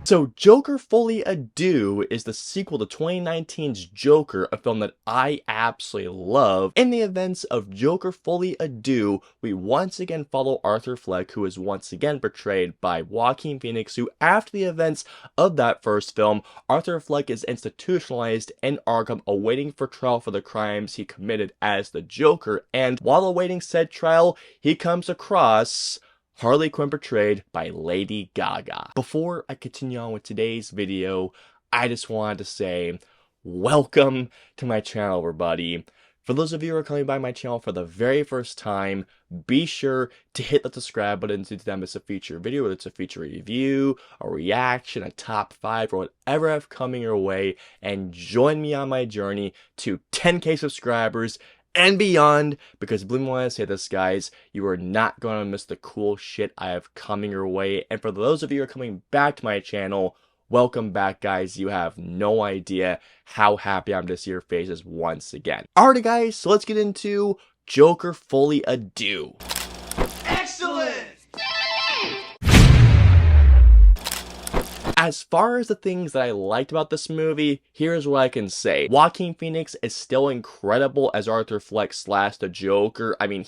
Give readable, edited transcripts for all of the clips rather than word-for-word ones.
So Joker Folie À Deux is the sequel to 2019's Joker, a film that I absolutely love. In the events of Joker Folie À Deux, we once again follow Arthur Fleck, who is once again portrayed by Joaquin Phoenix, who after the events of that first film, Arthur Fleck is institutionalized in Arkham awaiting for trial for the crimes he committed as the Joker, and while awaiting said trial, he comes across Harley Quinn portrayed by Lady Gaga. Before I continue on with today's video, I just wanted to say welcome to my channel, everybody. For those of you who are coming by my channel for the very first time, be sure to hit the subscribe button to them as a feature video, whether it's a feature review, a reaction, a top 5, or whatever I have coming your way, and join me on my journey to 10K subscribers and beyond, because believe me when I say this, guys, you are not going to miss the cool shit I have coming your way. And for those of you who are coming back to my channel, welcome back, guys. You have no idea how happy I'm to see your faces once again. Alrighty, guys, so let's get into Joker Folie À Deux. Excellent! As far as the things that I liked about this movie, here's what I can say. Joaquin Phoenix is still incredible as Arthur Fleck / the Joker. I mean,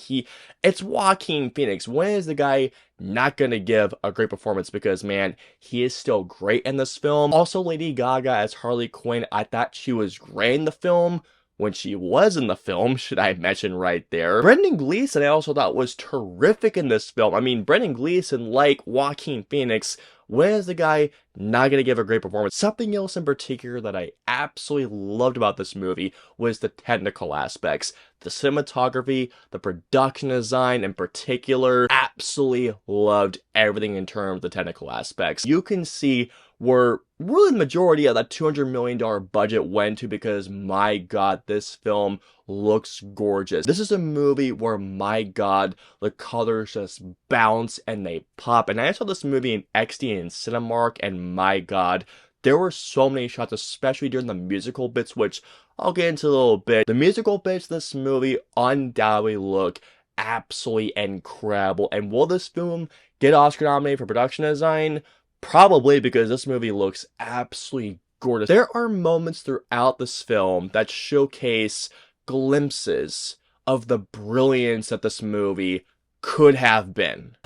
it's Joaquin Phoenix. When is the guy not gonna give a great performance? Because, man, he is still great in this film. Also, Lady Gaga as Harley Quinn, I thought she was great in the film. When she was in the film, should I mention right there. Brendan Gleeson I also thought was terrific in this film. I mean, Brendan Gleeson, like Joaquin Phoenix, when is the guy not going to give a great performance? Something else in particular that I absolutely loved about this movie was the technical aspects. The cinematography, the production design in particular, absolutely loved everything in terms of the technical aspects. You can see where really the majority of that $200 million budget went to, because my god, this film looks gorgeous. This is a movie where, my god, the colors just bounce and they pop. And I saw this movie in XD and Cinemark, and my god, there were so many shots, especially during the musical bits, which I'll get into a little bit. The musical bits of this movie undoubtedly look absolutely incredible. And will this film get Oscar nominated for production design? Probably, because this movie looks absolutely gorgeous. There are moments throughout this film that showcase glimpses of the brilliance that this movie could have been.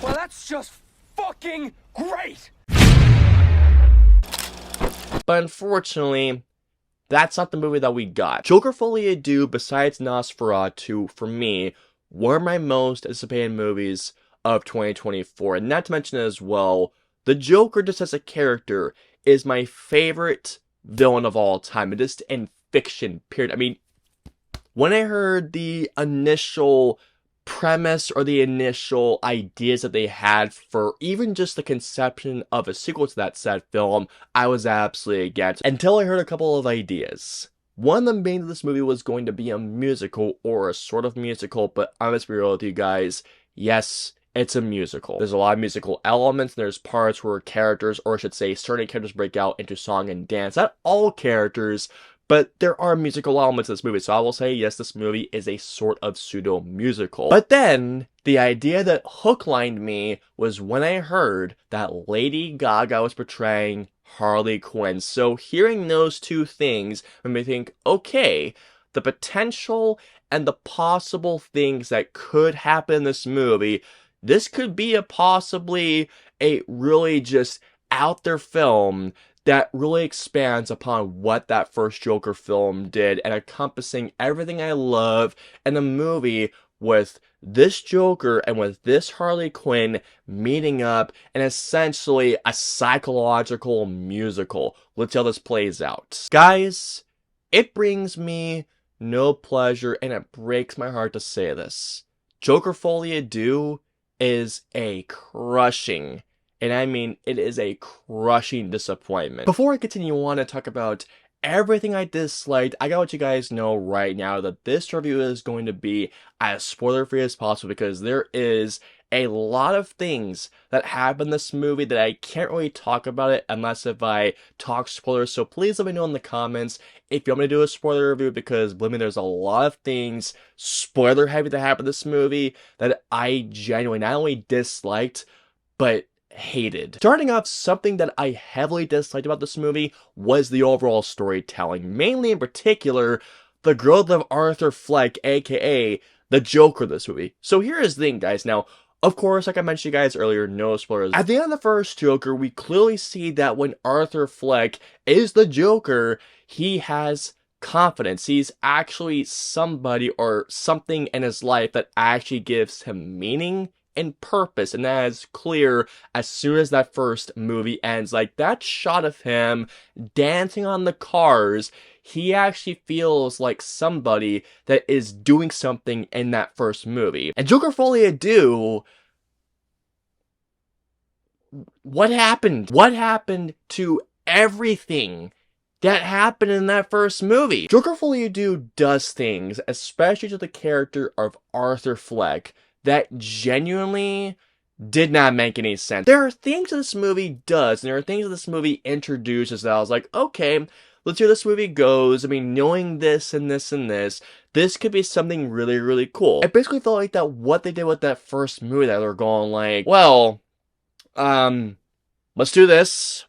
Well, that's just fucking great! But unfortunately, that's not the movie that we got. Joker Folie À Deux, besides Nosferatu, for me, were my most anticipated movies of 2024. And not to mention as well, the Joker, just as a character, is my favorite villain of all time, and just in fiction, period. I mean, when I heard the initial premise or the initial ideas that they had for even just the conception of a sequel to that said film, I was absolutely against, until I heard a couple of ideas. One of them being that this movie was going to be a musical, or a sort of musical, but I'm just be real with you guys, yes, it's a musical. There's a lot of musical elements, and there's parts where characters, or I should say certain characters, break out into song and dance. Not all characters, but there are musical elements in this movie, so I will say, yes, this movie is a sort of pseudo-musical. But then, the idea that hook-lined me was when I heard that Lady Gaga was portraying Harley Quinn. So hearing those two things made me think, okay, the potential and the possible things that could happen in this movie, this could be possibly a really just out there film that really expands upon what that first Joker film did, and encompassing everything I love in a movie with this Joker and with this Harley Quinn meeting up in essentially a psychological musical. Let's see how this plays out. Guys, it brings me no pleasure, and it breaks my heart to say this. Joker Folie À Deux is a crushing, and I mean, it is a crushing disappointment. Before I continue on and talk about everything I disliked, I gotta let you guys know right now that this review is going to be as spoiler-free as possible, because there is a lot of things that happen in this movie that I can't really talk about it unless if I talk spoilers. So please let me know in the comments if you want me to do a spoiler review, because believe me, there's a lot of things spoiler heavy that happen in this movie that I genuinely not only disliked, but hated. Starting off, something that I heavily disliked about this movie was the overall storytelling, mainly in particular, the growth of Arthur Fleck, aka the Joker of this movie. So here is the thing, guys. Now, of course, like I mentioned to you guys earlier, no spoilers. At the end of the first Joker, we clearly see that when Arthur Fleck is the Joker, he has confidence. He's actually somebody or something in his life that actually gives him meaning and purpose, and that is clear as soon as that first movie ends. Like, that shot of him dancing on the cars, he actually feels like somebody that is doing something in that first movie. And Joker FOLIE À DEUX, what happened? What happened to everything that happened in that first movie? Joker FOLIE À DEUX does things, especially to the character of Arthur Fleck, that genuinely did not make any sense. There are things that this movie does, and there are things that this movie introduces that I was like, okay, let's see how this movie goes. I mean, knowing this and this and this could be something really, really cool. I basically felt like that what they did with that first movie, that they're going like, well, let's do this,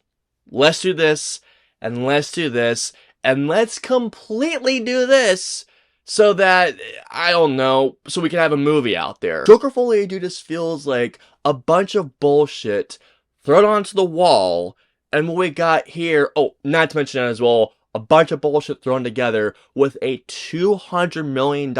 and let's do this, and let's completely do this, so that, I don't know, so we can have a movie out there. Joker FOLIE À DEUX just feels like a bunch of bullshit thrown onto the wall, and what we got here, oh, not to mention that as well, a bunch of bullshit thrown together with a $200 million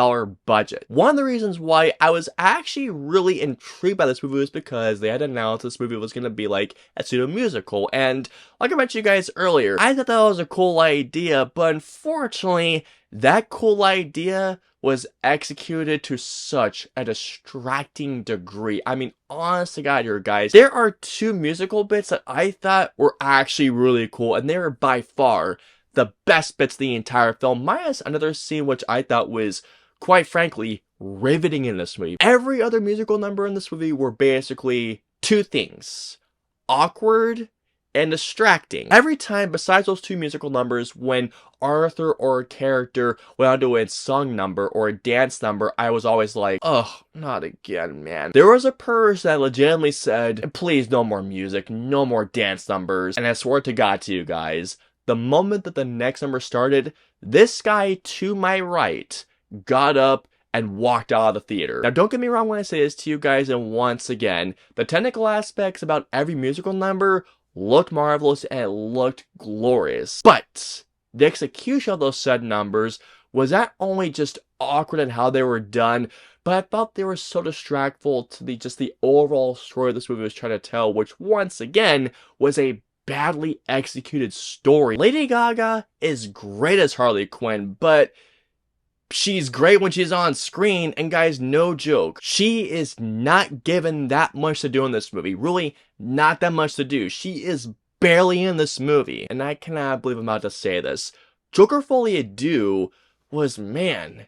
budget. One of the reasons why I was actually really intrigued by this movie was because they had announced this movie was going to be like a pseudo musical, and like I mentioned to you guys earlier, I thought that was a cool idea, but unfortunately, that cool idea was executed to such a distracting degree. I mean, honest to God here, guys, there are two musical bits that I thought were actually really cool, and they were by far the best bits of the entire film, minus another scene which I thought was, quite frankly, riveting in this movie. Every other musical number in this movie were basically two things: awkward and distracting. Every time, besides those two musical numbers, when Arthur or a character went onto a song number or a dance number, I was always like, ugh, not again, man. There was a person that legitimately said, please, no more music, no more dance numbers, and I swear to God to you guys, the moment that the next number started, this guy to my right got up and walked out of the theater. Now, don't get me wrong when I say this to you guys, and once again, the technical aspects about every musical number looked marvelous and it looked glorious. But the execution of those said numbers was not only just awkward in how they were done, but I thought they were so distractful to the overall story this movie was trying to tell, which once again was a badly executed story. Lady Gaga is great as Harley Quinn, but she's great when she's on screen, and guys, no joke, she is not given that much to do in this movie. Really, not that much to do. She is barely in this movie, and I cannot believe I'm about to say this. Joker FOLIE À DEUX was, man,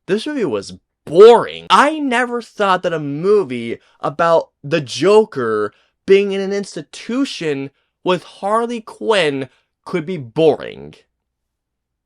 this movie was boring. I never thought that a movie about the Joker being in an institution with Harley Quinn could be boring.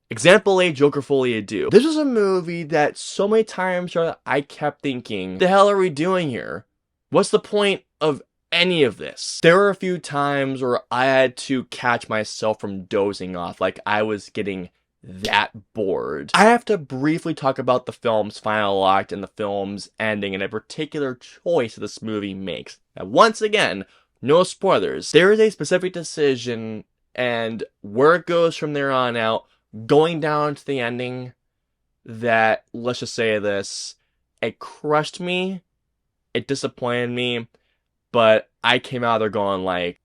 Example A, Joker FOLIE À DEUX. This was a movie that so many times I kept thinking, the hell are we doing here? What's the point of any of this? There were a few times where I had to catch myself from dozing off, like I was getting that bored. I have to briefly talk about the film's final act and the film's ending and a particular choice that this movie makes. Now, once again, no spoilers. There is a specific decision, and where it goes from there on out, going down to the ending, that, let's just say this, it crushed me, it disappointed me, but I came out of there going like,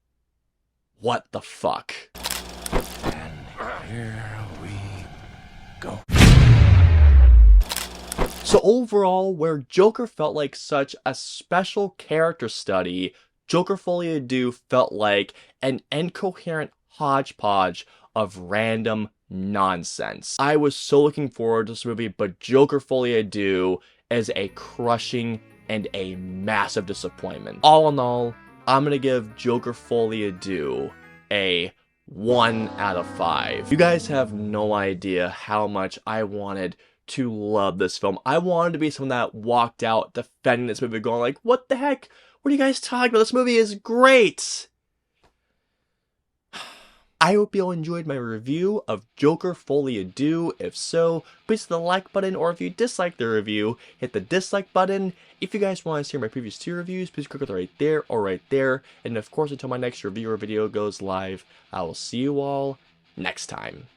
what the fuck? And here we go. So overall, where Joker felt like such a special character study, Joker FOLIE À DEUX felt like an incoherent hodgepodge of random nonsense. I was so looking forward to this movie, but Joker FOLIE À DEUX is a crushing and a massive disappointment. All in all, I'm gonna give Joker FOLIE À DEUX a 1 out of 5. You guys have no idea how much I wanted to love this film. I wanted to be someone that walked out defending this movie going like, what the heck? What are you guys talking about? This movie is great! I hope you all enjoyed my review of Joker Folie À Deux. If so, please hit the like button, or if you dislike the review, hit the dislike button. If you guys want to see my previous 2 reviews, please click right there or right there. And of course, until my next review or video goes live, I will see you all next time.